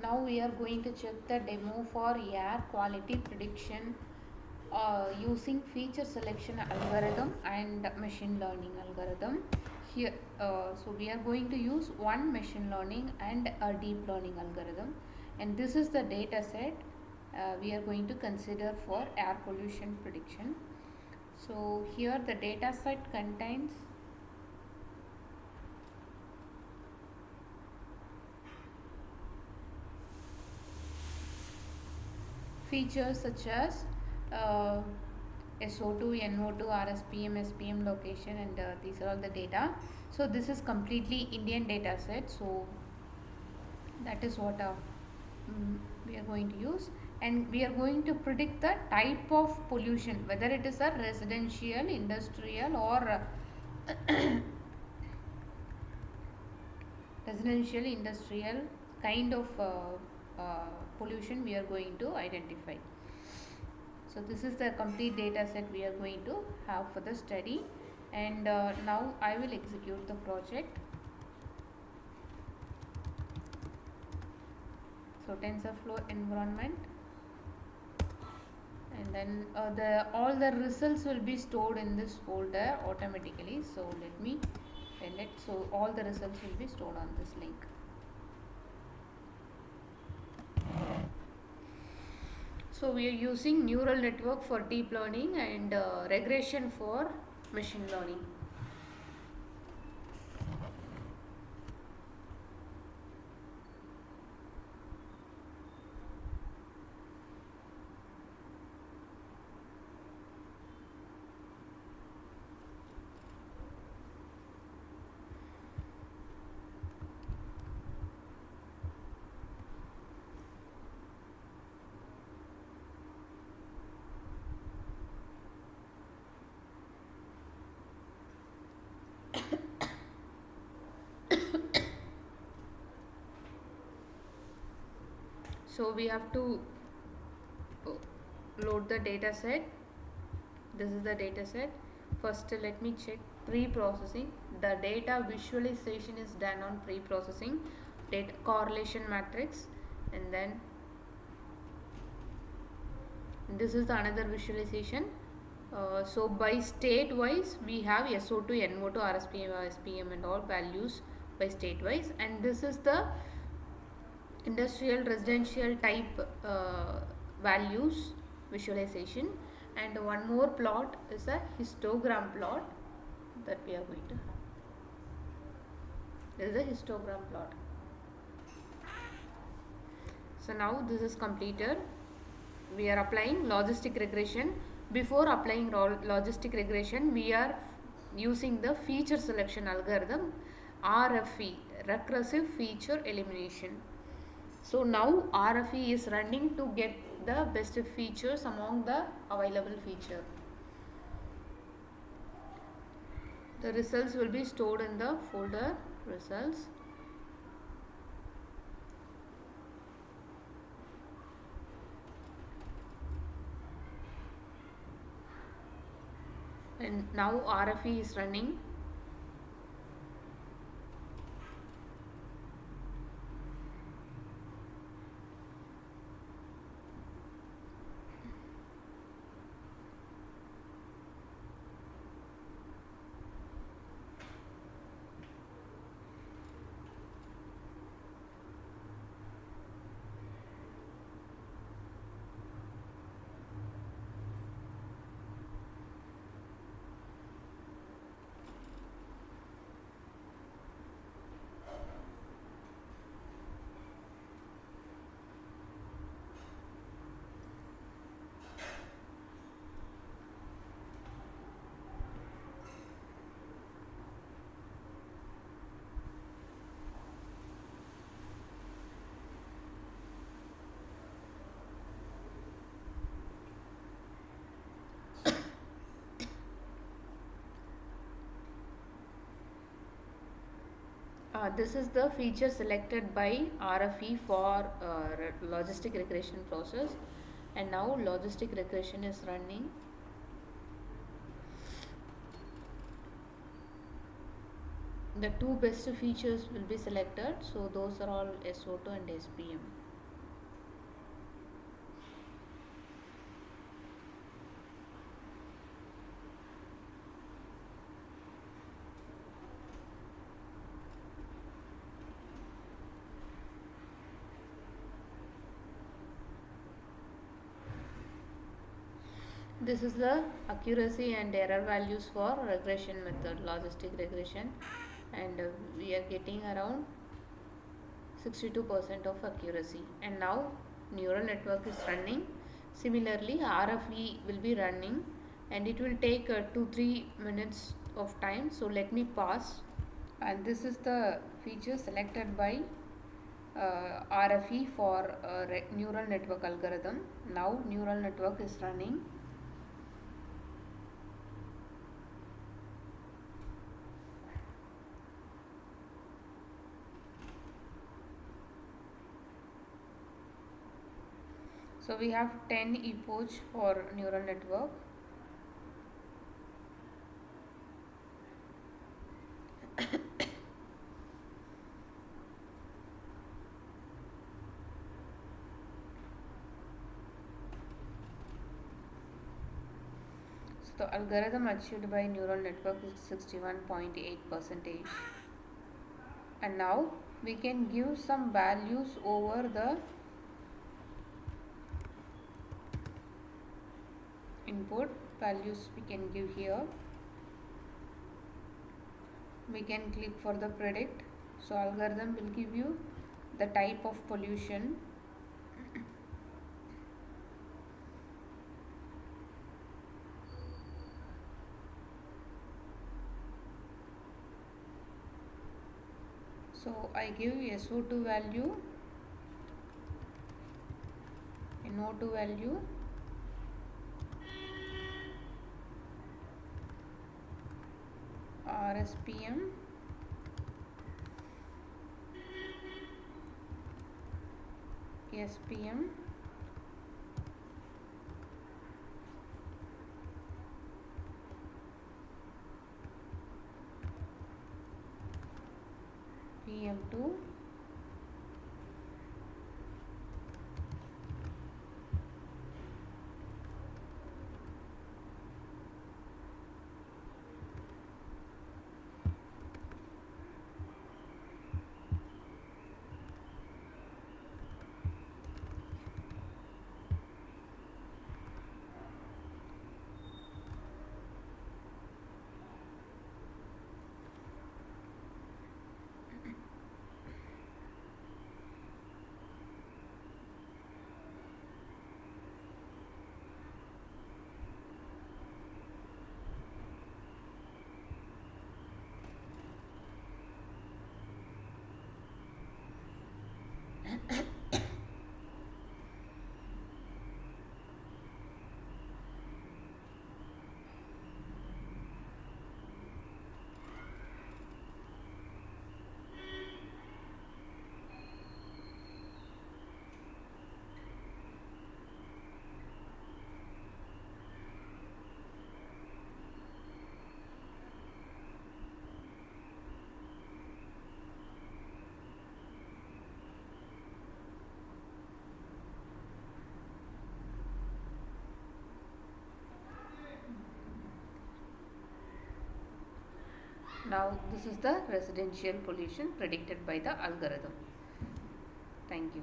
Now we are going to check the demo for air quality prediction using feature selection algorithm and machine learning algorithm. Here, so we are going to use one machine learning and a deep learning algorithm, and this is the data set we are going to consider for air pollution prediction. So here the data set contains features such as uh, SO2, NO2, RSPM, SPM location, and these are all the data. So this is completely Indian data set. So that is what we are going to use, and we are going to predict the type of pollution, whether it is a residential, industrial, or residential, industrial kind of pollution we are going to identify. So this is the complete data set we are going to have for the study, and now I will execute the project. So TensorFlow environment, and then the all the results will be stored in this folder automatically. So let me tell it. So all the results will be stored on this link. So we are using neural network for deep learning and regression for machine learning. So we have to load the data set. This is the data set. First let me check pre-processing. The data visualization is done on pre-processing, data correlation matrix, and then this is the another visualization. So by state wise we have SO2, NO2, RSPM, SPM and all values by state wise, and this is the industrial residential type values visualization, and one more plot is a histogram plot that we are going to have. This is a histogram plot. So now this is completed. We are applying logistic regression. Before applying logistic regression, we are using the feature selection algorithm, RFE, recursive feature elimination. So now RFE is running to get the best features among the available feature. The results will be stored in the folder results. And now RFE is running. This is the feature selected by RFE for logistic regression process, and now logistic regression is running. The two best features will be selected, so those are all SO2 and SPM. This is the accuracy and error values for regression method, logistic regression, and we are getting around 62% of accuracy. And now neural network is running. Similarly, RFE will be running, and it will take 2-3 minutes of time. So let me pause. And this is the feature selected by RFE for neural network algorithm. Now neural network is running. So we have 10 epoch for neural network. So the algorithm achieved by neural network is 61.8%. And now we can give some values over the input values we can give here. We can click for the predict. So algorithm will give you the type of pollution, so I give SO2 value, NO2 value, RSPM, SPM, PM2, Now this is the residential pollution predicted by the algorithm. Thank you.